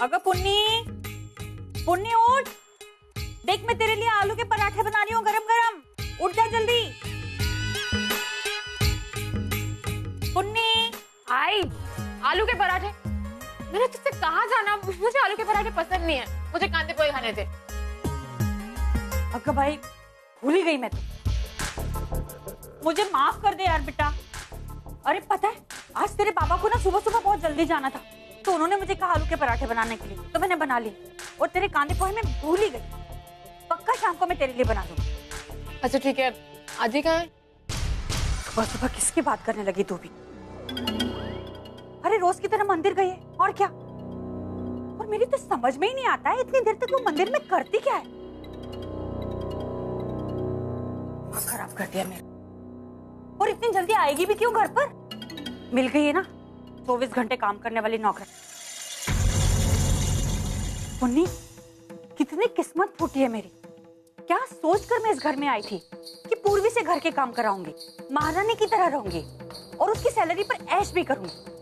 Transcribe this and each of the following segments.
अगर पुन्नी पुन्नी उठ, देख मैं तेरे लिए आलू के पराठे बना रही हूँ गरम गरम, उठ जा जल्दी। पुन्नी आई आलू के पराठे? मैंने तुझसे कहा था ना, मुझे आलू के पराठे पसंद नहीं है, मुझे कांदे पोहे खाने थे। अगर भाई भूल ही गई मैं तो, मुझे माफ कर दे यार बेटा। अरे पता है आज तेरे पापा को ना सुबह सुबह बहुत जल्दी जाना था, तो उन्होंने मुझे कहा आलू के पराठे बनाने के लिए, तो मैंने बना लिए। और तेरे कांदे पोहे मैं भूल ही गई, पक्का शाम को मैं तेरे लिए बना दूंगी। अच्छा ठीक है, आदि कहाँ है? सुबह सुबह किसकी बात करने लगी तू भी? अरे रोज की तरह मंदिर गई है और क्या। और मेरी तो समझ में ही नहीं आता है इतनी देर तक वो मंदिर में करती क्या है। खराब कर दिया मेरा। और इतनी जल्दी आएगी भी क्यों घर पर? मिल गई है ना 24 घंटे काम करने वाली नौकर। पुन्नी कितनी किस्मत फूटी है मेरी। क्या सोचकर मैं इस घर में आई थी कि पूर्वी से घर के काम कराऊंगी, महारानी की तरह रहूंगी और उसकी सैलरी पर ऐश भी करूंगी।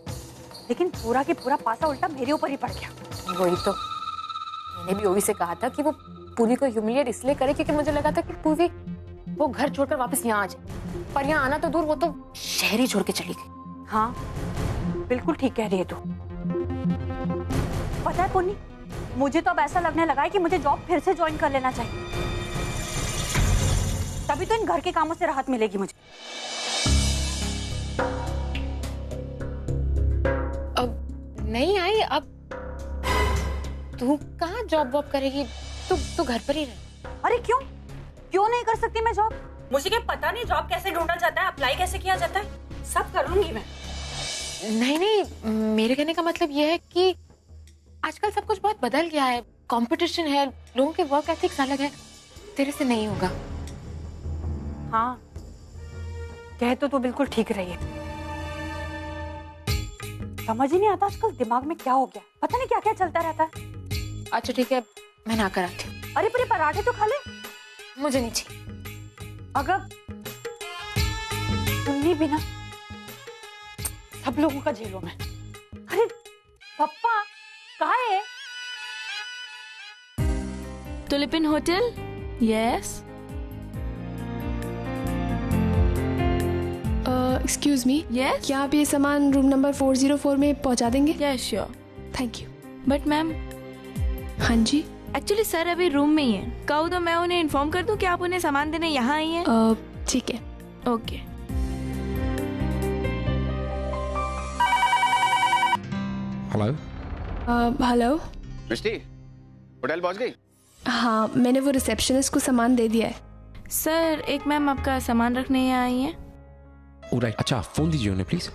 लेकिन पूरा के पूरा पासा उल्टा मेरे ऊपर ही पड़ गया। वही तो मैंने भी ओवी से कहा था कि वो पूरी को ह्यूमिलिएट इसलिए करे क्योंकि मुझे लगा था कि पूरी वो घर छोड़कर वापस यहाँ आ जाए, पर यहाँ आना तो दूर, वो तो शहर ही छोड़ के चली गई। हाँ बिल्कुल ठीक कह रही है तू। पता है पुन्नी, मुझे तो अब ऐसा लगने लगा है कि मुझे जॉब फिर से ज्वाइन कर लेना चाहिए, तभी तो इन घर के कामों से राहत मिलेगी मुझे। अब नहीं आई, अब तू कहाँ जॉब वॉब करेगी? तू घर पर ही रह। अरे क्यों क्यों नहीं कर सकती मैं जॉब? मुझे क्या पता नहीं जॉब कैसे ढूंढा जाता है, अप्लाई कैसे किया जाता है, सब कर लूंगी मैं। नहीं नहीं, मेरे कहने का मतलब यह है कि आजकल सब कुछ बहुत बदल गया है, कंपटीशन है, लोगों के वर्क एथिक्स अलग है, तेरे से नहीं होगा। हाँ कह तो बिल्कुल ठीक रही है। समझ ही नहीं आता आजकल दिमाग में क्या हो गया, पता नहीं क्या क्या चलता रहता है। अच्छा ठीक है, मैं ना कर आती हूँ। अरे पर पराठे तो खा ले। मुझे नहीं चाहिए। अगर तुमने भी ना सब लोगों का झेलो मैं। अरे पप्पा कहाँ है? Tulip Inn hotel? Yes. Excuse me, yes. क्या आप ये सामान रूम नंबर 404 में पहुंचा देंगे? Yes sure. Thank you. But ma'am, हाँ जी। एक्चुअली सर अभी रूम में ही है, कहूँ तो मैं उन्हें इन्फॉर्म कर दूं कि आप उन्हें सामान देने यहाँ आई हैं? ठीक है। ओके। हेलो हेलो मिष्टी, होटल पहुंच गई? हाँ, मैंने वो रिसेप्शनिस्ट को सामान दे दिया है। सर एक मैम आपका सामान रखने यहाँ आई हैं। राइट, अच्छा फ़ोन दीजिए उन्हें प्लीज़।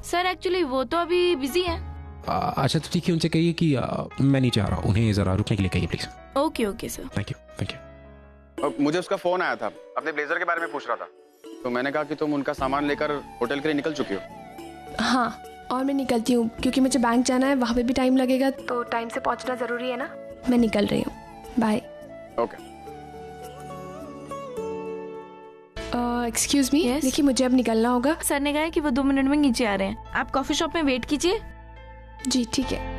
सर एक्चुअली वो तो अभी बिजी हैं। अच्छा तो ठीक है, उनसे कहिए कि मैं नीचे आ रहा हूँ, उन्हें ज़रा रुकने के लिए कहिए please. Okay okay sir. Thank you thank you. मुझे उसका फ़ोन आया था, अपने ब्लेजर के बारे में पूछ रहा था, तो मैंने कहा कि तुम उनका सामान लेकर होटल के लिए निकल चुकी हो। हाँ, और मैं निकलती हूँ क्योंकि मुझे बैंक जाना है, वहाँ पे भी टाइम लगेगा, तो टाइम से पहुँचना ज़रूरी है ना। मैं निकल रही हूँ, bye. Okay. Excuse me, Yes? देखिए मुझे अब निकलना होगा। सर ने कहा है कि वो 2 मिनट में नीचे आ रहे हैं, आप कॉफी शॉप में वेट कीजिए। जी ठीक है।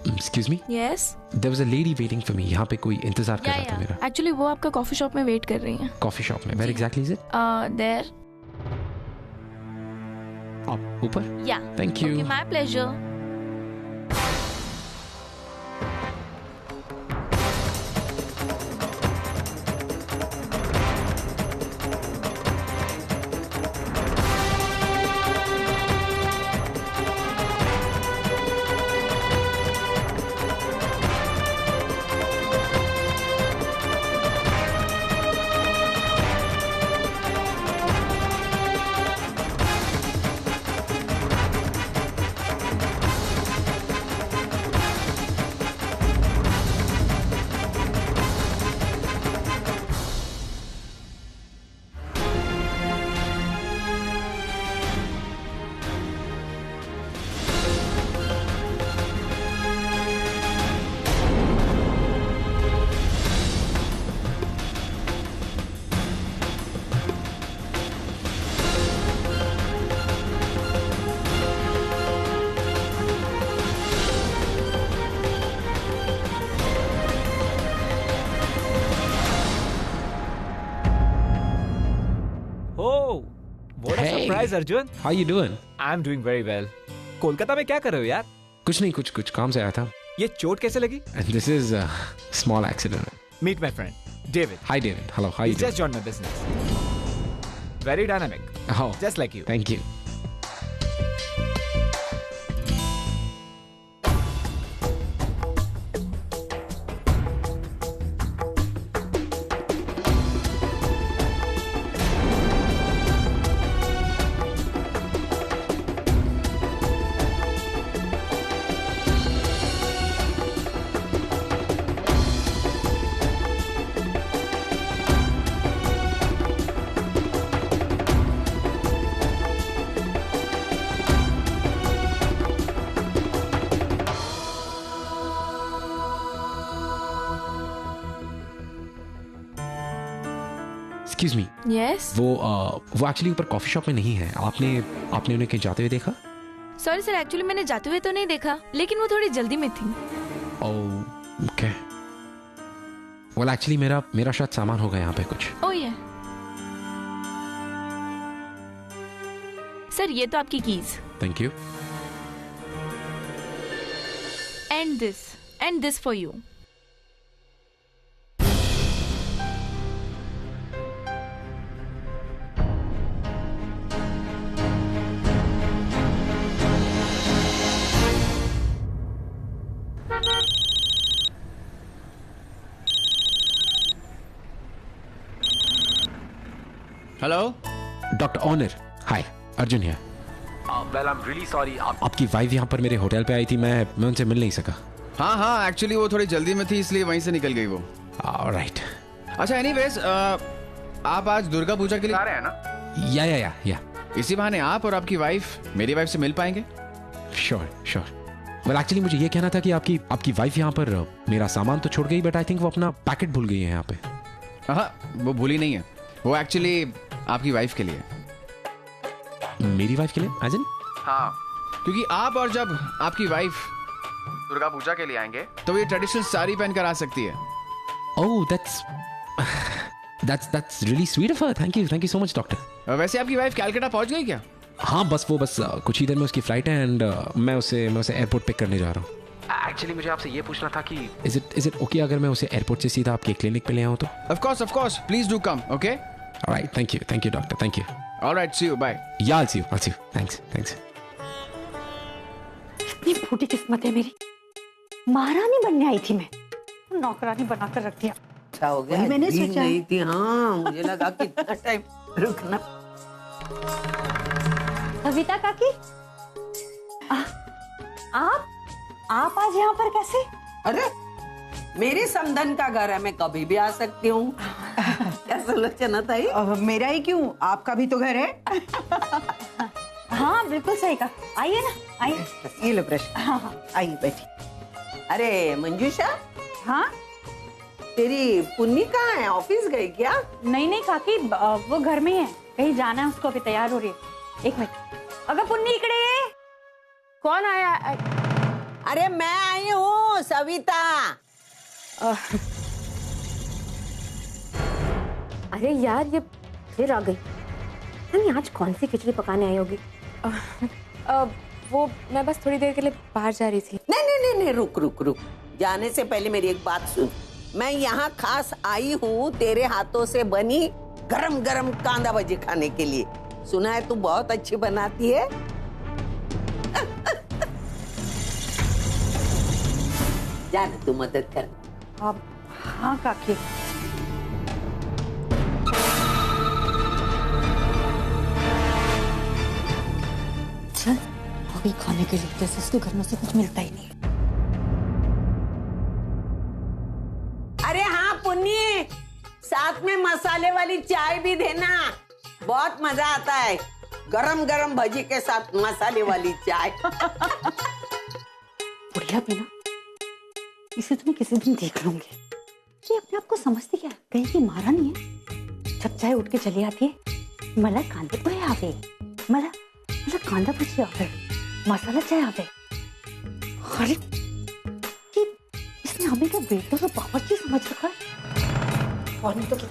Excuse me, yes there was a lady waiting for me. यहाँ पे कोई इंतजार कर रहा था मेरा. एक्चुअली वो आपका कॉफी शॉप में वेट कर रही हैं. कॉफी शॉप में? Where exactly is it? There. आप ऊपर? Yeah. Thank you. Okay, my pleasure. What a surprise, Arjun. How you doing? I'm doing very well. Kolkata में क्या कर रहे हो यार? कुछ नहीं, कुछ काम से आया था. ये चोट कैसे लगी? And this is a small accident. Meet my friend, David. Hi David. Hello. How you He's doing? just joined my business. Very dynamic. Oh, Just like you. thank you. Excuse me. Yes. वो actually ऊपर coffee shop में नहीं है. आपने उन्हें कहीं जाते हुए देखा? सॉरी सर, एक्चुअली मैंने जाते हुए तो नहीं देखा, लेकिन वो थोड़ी जल्दी में थी. ओह, ओके. वेल एक्चुअली मेरा शायद सामान होगा यहाँ पे कुछ. ओह ये. सर ये तो आपकी keys. Thank you. And this for you. Hello doctor Honor. Hi, Arjun here. Well I am really sorry. आपकी वाइफ यहाँ पर मेरे होटल पे आई थी. मैं उनसे मिल नहीं सका. हाँ, एक्चुअली वो थोड़ी जल्दी में थी, इसलिए वहीं से निकल गई वो. राइट. अच्छा, एनीवेज, आप आज दुर्गा पूजा के लिए आ रहे हैं ना? या. इसी बहाने आप और आपकी वाइफ मेरी वाइफ से मिल पाएंगे. श्योर. वेल एक्चुअली मुझे ये कहना था कि आपकी वाइफ यहाँ पर मेरा सामान तो छोड़ गई, बट आई थिंक वो अपना पैकेट भूल गई है यहाँ पे. हाँ, वो भूली नहीं है. वो एक्चुअली आपकी वाइफ के लिए. मेरी वाइफ के लिए? As in? हाँ, क्योंकि आप और जब आपकी वाइफ दुर्गा पूजा के लिए आएंगे तो ये ट्रेडिशनल साड़ी पहनकर आ सकती है. ओह, that's really sweet of her. Thank you so much, doctor. वैसे आपकी वाइफ कैलकाटा पहुंच गई क्या? हाँ, बस कुछ ही देर में उसकी फ्लाइट है एंड मैं उसे एयरपोर्ट पिक करने जा रहा हूँ. एक्चुअली मुझे आपसे ये पूछना था कि इज इट ओके अगर मैं उसे एयरपोर्ट से सीधा आपके क्लिनिक पे ले आऊँ तो? Of course, please do come, okay? Alright, thank you doctor. Thank you. Alright, see you, bye. Yeah, I'll see you. Thanks. इतनी फूटी किस्मत है मेरी. महारानी बनने आई थी मैं, नौकरानी बनाकर रख दिया. अच्छा हो गया. मैंने नींद सोचा नहीं थी. हाँ, मुझे लगा कितना टाइम रुकना. कविता काकी, आप आज यहाँ पर कैसे? अरे मेरे समधन का घर है, मैं कभी भी आ सकती हूँ. क्या सुलोचना ताई? मेरा ही क्यों, आपका भी तो घर है. हाँ बिल्कुल सही कहा. आइए ना, आइए. ये लो प्रश्न. हाँ. आइए बैठी. अरे मंजूषा, हाँ, तेरी पुन्नी कहाँ है? ऑफिस गई क्या? नहीं काकी, वो घर में ही है. कहीं जाना है उसको, अभी तैयार हो रही है. एक मिनट. अगर पुन्नी इकडे. कौन आया? अरे मैं आई हूँ. सविता। अरे यार, ये फिर आ गई। नहीं, आज कौन सी खिचड़ी पकाने आई होगी? वो मैं बस थोड़ी देर के लिए बाहर जा रही थी। नहीं, रुक। जाने से पहले मेरी एक बात सुन। मैं यहाँ खास आई हूँ तेरे हाथों से बनी गरम गरम कांदा भजी खाने के लिए। सुना है तू बहुत अच्छी बनाती है। जाने तू मदद कर। हाँ काकी। चल, अभी खाने के लिए जैसे उसके घर में से कुछ मिलता ही नहीं। अरे हाँ पुन्नी, साथ में मसाले वाली चाय भी देना, बहुत मजा आता है गरम गरम भजी के साथ मसाले वाली चाय। बुढ़िया भी ना, इसे तो मैं किसी दिन देख लूंगी। ये अपने आप को समझती क्या है? कहीं की महारानी है। जब चाय उठ के चली आती है, मला कांदे पोहे आवे, मला कांदा भजी आवे, मसाला चाय आवे। अरे इसने हमें क्या बेटों का बावर्ची समझ रखा है। और नहीं तो क्या,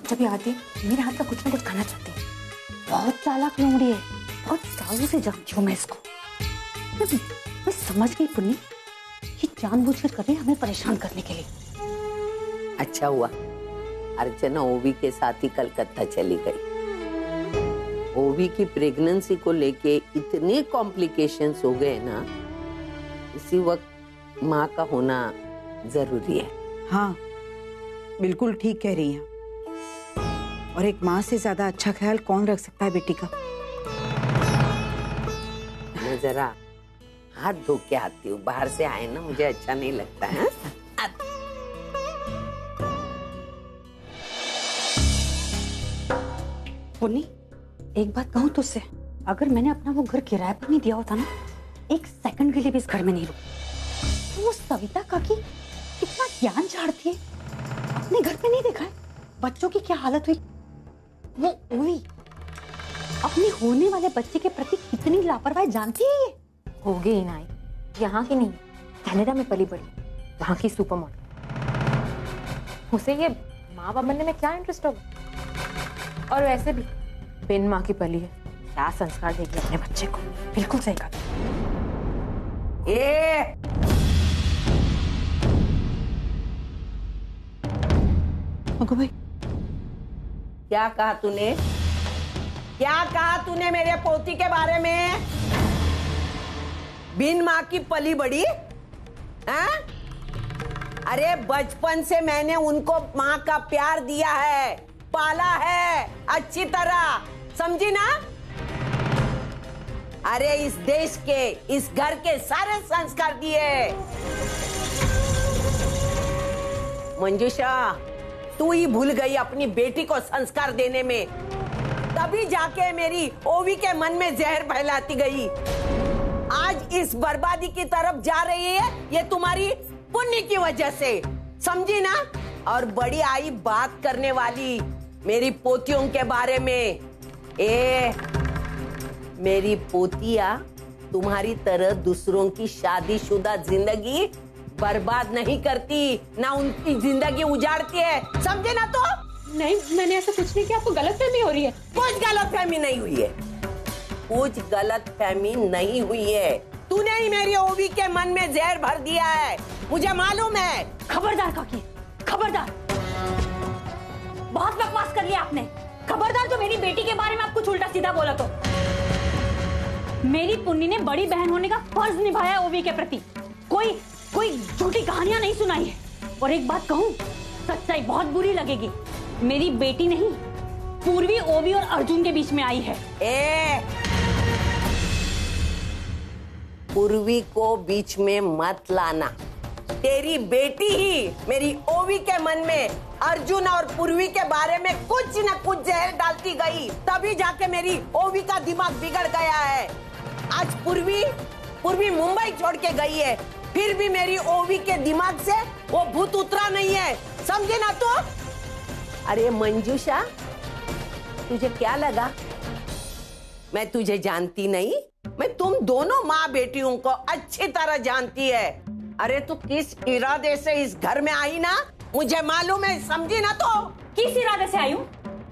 जब ये आती है मेरे हाथ का कुछ ना कुछ खाना चाहती है। बहुत चालाक लोमड़ी है, बहुत सालों से जानती हूँ मैं इसको। मैं समझ गई पुन्नी, ये जानबूझकर कर रही है हमें परेशान करने के लिए। अच्छा हुआ अर्चना ओवी के साथ ही कलकत्ता चली गई। ओवी की प्रेगनेंसी को लेके इतने कॉम्प्लिकेशंस हो गए ना, इसी वक्त माँ का होना जरूरी है। हाँ, बिल्कुल ठीक कह रही हैं। और एक माँ से ज्यादा अच्छा ख्याल कौन रख सकता है बेटी का। मैं जरा हाथ धो के आती हूँ, बाहर से आए ना मुझे अच्छा नहीं लगता है। पुन्नी, एक बात कहूँ तुझसे, अगर मैंने अपना वो घर किराए पर नहीं दिया होता ना, एक सेकंड के लिए भी इस घर में नहीं रुकी। तो वो सविता काकी कितना ज्ञान झाड़ती है, अपने घर पे नहीं देखा है बच्चों की क्या हालत हुई। वो ओवी अपने होने वाले बच्चे के प्रति कितनी लापरवाही जानती है। ये हो गई ना, यहाँ की नहीं, कनाडा में पली बड़ी, वहाँ की सुपर मॉडल। उसे ये माँ बाप बनने में क्या इंटरेस्ट होगा? और वैसे भी बिन माँ की पली है, क्या संस्कार देगी अपने बच्चे को। बिल्कुल सही कहा। अगो भाई, क्या कहा तूने? क्या कहा तूने मेरे पोती के बारे में? बिन माँ की पली बड़ी? हाँ? अरे बचपन से मैंने उनको माँ का प्यार दिया है, पाला है अच्छी तरह, समझी ना? अरे इस देश के, इस घर के सारे संस्कार दिए। मंजूषा, तू ही भूल गई अपनी बेटी को संस्कार देने में, तभी जाके मेरी ओवी के मन में जहर फैलाती गई। आज इस बर्बादी की तरफ जा रही है, ये तुम्हारी पुण्य की वजह से, समझी ना? और बड़ी आई बात करने वाली मेरी पोतियों के बारे में। मेरी पोतिया तुम्हारी तरह दूसरों की शादीशुदा जिंदगी बर्बाद नहीं करती, ना उनकी जिंदगी उजाड़ती है, समझे ना? तो नहीं, मैंने ऐसा कुछ नहीं किया, आपको गलतफहमी हो रही है। कुछ गलतफहमी नहीं हुई है, कुछ गलतफहमी नहीं हुई है। तूने ही मेरी ओवी के मन में जहर भर दिया है, मुझे मालूम है। खबरदार काकी, खबरदार, बहुत बकवास कर लिया आपने। खबरदार जो मेरी बेटी के बारे में आप कुछ उल्टा सीधा बोला तो। मेरी पुन्नी ने बड़ी बहन होने का फर्ज निभाया ओवी के प्रति, कोई झूठी कहानियां नहीं सुनाई है। और एक बात कहूं, सच्चाई बहुत बुरी लगेगी, मेरी बेटी नहीं, पूर्वी ओवी और अर्जुन के बीच में आई है। पूर्वी को बीच में मत लाना। तेरी बेटी ही मेरी ओवी के मन में अर्जुन और पूर्वी के बारे में कुछ न कुछ जहर डालती गई, तभी जाके मेरी ओवी का दिमाग बिगड़ गया है। आज पूर्वी मुंबई छोड़ के गई है, फिर भी मेरी ओवी के दिमाग से वो भूत उतरा नहीं है, समझे ना? तो अरे मंजूषा, तुझे क्या लगा मैं तुझे जानती नहीं? मैं तुम दोनों माँ बेटियों को अच्छी तरह जानती है। अरे तू किस इरादे से इस घर में आई ना, मुझे मालूम है, समझी ना? तो किस इरादे से आई हूँ?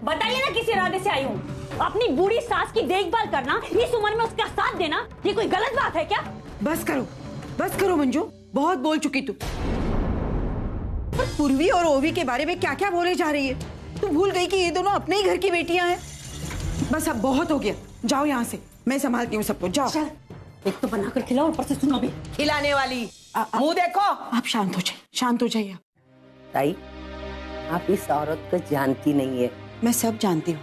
बताइए ना किस इरादे से आई हूँ? अपनी बूढ़ी सास की देखभाल करना, इस उम्र में उसका साथ देना, ये कोई गलत बात है क्या? बस करो मंजू, बहुत बोल चुकी तू। पर पूर्वी और ओवी के बारे में क्या क्या बोले जा रही है? तू भूल गई कि ये दोनों अपने ही घर की बेटियां हैं। बस अब बहुत हो गया, जाओ यहाँ से, मैं संभालती हूँ सबको। जाओ। चल, एक तो बनाकर खिलाओ, ऊपर से सुनो भी। खिलाने वाली मुंह देखो। आप शांत हो जाइए। ताई, आप इस औरत को जानती नहीं है। मैं सब जानती हूँ,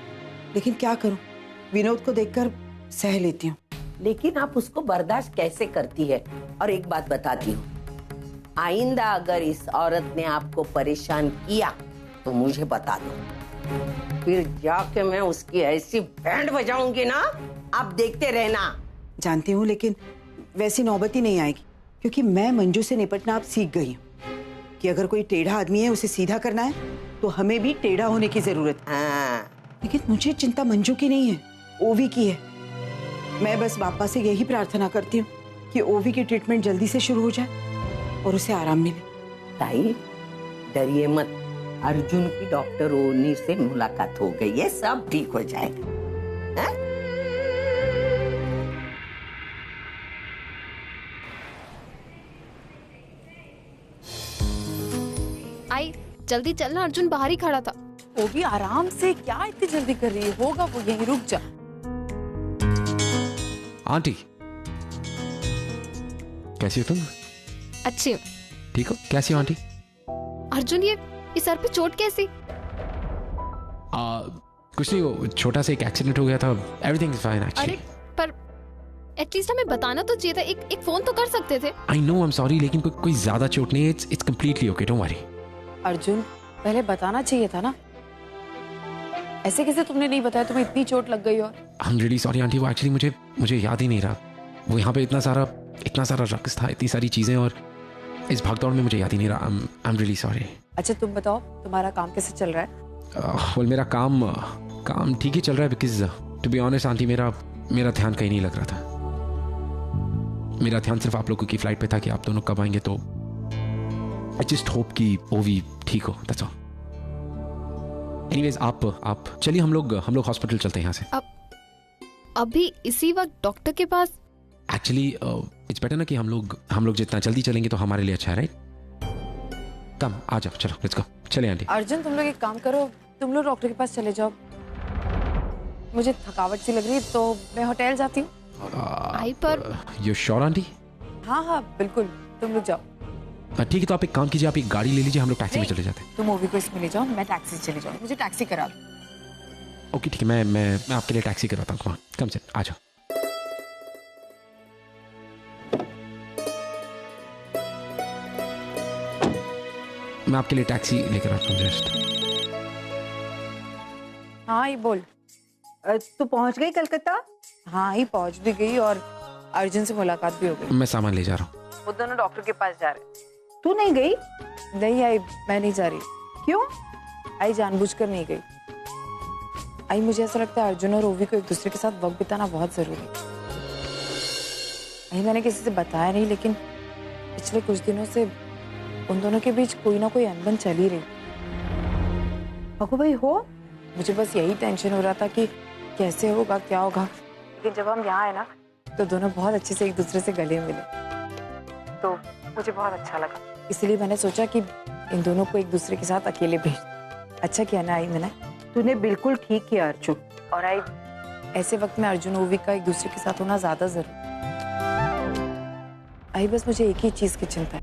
लेकिन क्या करूँ, विनोद को देखकर सह लेती हूँ। लेकिन आप उसको बर्दाश्त कैसे करती है? और एक बात बताती हूँ, आइंदा अगर इस औरत ने आपको परेशान किया तो मुझे बता दो, फिर जाके मैं उसकी ऐसी बैंड बजाऊंगी ना, आप देखते रहना। जानती हूँ, लेकिन वैसी नौबत ही नहीं आएगी, क्योंकि मैं मंजू से निपटना अब सीख गई हूँ कि अगर कोई टेढ़ा आदमी है, उसे सीधा करना है, तो हमें भी टेढ़ा होने की जरूरत है। लेकिन मुझे चिंता मंजू की नहीं है, ओवी की है। मैं बस बापा से यही प्रार्थना करती हूँ कि ओवी की ट्रीटमेंट जल्दी से शुरू हो जाए और उसे आराम मिले। ताई, डरिए मत, अर्जुन की डॉक्टर ओनी से मुलाकात हो गई है, सब ठीक हो जाएगा। आई जल्दी चलना, अर्जुन बाहर ही खड़ा था। वो भी आराम से, क्या इतनी जल्दी कर रही है? होगा वो, यहीं रुक जा। आंटी कैसी हो तुम? अच्छी हूँ। ठीक हो? कैसी हो आंटी? अर्जुन ये सर पे चोट कैसी? कुछ नहीं, वो छोटा सा एक एक्सीडेंट हो गया था, एवरीथिंग इज फाइन एक्चुअली। अरे पर एटलीस्ट हमें बताना तो चाहिए था, एक फोन तो कर सकते थे। I know, I am sorry, लेकिन कोई ज्यादा चोट नहीं है, it's completely okay, don't worry. Arjun, पहले बताना चाहिए था ना, ऐसे कैसे तुमने नहीं बताया तुम्हें इतनी चोट लग गई? और आई एम रियली सॉरी आंटी, वो एक्चुअली मुझे याद ही नहीं रहा। वो यहाँ पे इतना सारा रक्स था, इतनी सारी चीजें, और इस भागदौड़ में मुझे याद ही नहीं रहा। आई एम रियली सॉरी। अच्छा तुम बताओ, तुम्हारा काम कैसे चल रहा है? मेरा काम ठीक ही चल रहा है, because to be honest aunty, मेरा ध्यान कहीं नहीं लग रहा था। मेरा ध्यान सिर्फ आप लोगों की फ्लाइट पे था कि आप दोनों कब आएंगे, तो आई जस्ट होप कि ओवी ठीक हो, दैट्स ऑल। एनीवेज, आप चलिए, हम लोग हॉस्पिटल चलते हैं यहाँ से। अभी इसी वक्त डॉक्टर के पास? एक्चुअली इट्स बेटर ना कि हम लोग जितना जल्दी चलेंगे तो हमारे लिए अच्छा है, राइट? कम आ जाओ, चलो लेट्स गो। चले आंटी। अर्जुन तुम लोग एक काम करो, तुम लोग डॉक्टर के पास चले जाओ, मुझे थकावट सी लग रही है, तो मैं होटल जाती हूँ। आई पर यू श्योर आंटी? हाँ बिल्कुल, तुम लोग जाओ। ठीक है, तो आप एक काम कीजिए, आप एक गाड़ी ले लीजिए, हम लोग टैक्सी में चले जाते हैं। तुम ओवी को इसमें ले जाओ, मैं टैक्सी से चली जाऊँ, मुझे टैक्सी करा दो। ओके ठीक है, मैं आपके लिए टैक्सी कराता हूँ। कम से आ जाओ। मैं आपके लिए टैक्सी लेकर आता हूँ जस्ट। हाँ ये बोल। तू पहुंच गई कलकत्ता? हाँ ही पहुंच भी गई, और अर्जुन से मुलाकात भी हो गई। मैं सामान ले जा रहा हूँ। वो दोनों डॉक्टर के पास जा रहे। तू नहीं गई? नहीं आई, मैं नहीं जा रही। क्यों? आई जानबूझकर नहीं गई। आई मुझे ऐसा लगता है अर्जुन और ओवी को एक दूसरे के साथ वक्त बिताना बहुत जरूरी है। आई मैंने किसी से बताया नहीं, लेकिन पिछले कुछ दिनों से उन दोनों के बीच कोई ना कोई अनबन चल ही रही। अगो भाई हो? मुझे बस यही टेंशन हो रहा था कि कैसे होगा, क्या होगा। लेकिन जब हम यहाँ आए ना, तो दोनों बहुत अच्छे से एक दूसरे से गले मिले, तो मुझे बहुत अच्छा लगा। इसलिए मैंने सोचा कि इन दोनों को एक दूसरे के साथ अकेले भेज। अच्छा किया ना आई मैंने। तूने बिल्कुल ठीक किया अर्जुन। और आई ऐसे वक्त में अर्जुन ओवी का एक दूसरे के साथ होना ज्यादा जरूरी। आई बस मुझे एक ही चीज की चिंता है,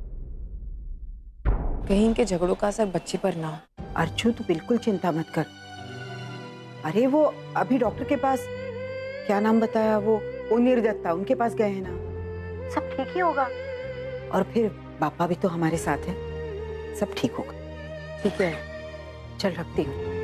कहीं इनके झगड़ों का असर बच्चे पर ना हो। अर्जुन तू बिल्कुल चिंता मत कर। अरे वो अभी डॉक्टर के पास, क्या नाम बताया वो निर्दत्ता, उनके पास गए हैं ना, सब ठीक ही होगा। और फिर पापा भी तो हमारे साथ हैं, सब ठीक होगा। ठीक है, चल रखती हूँ।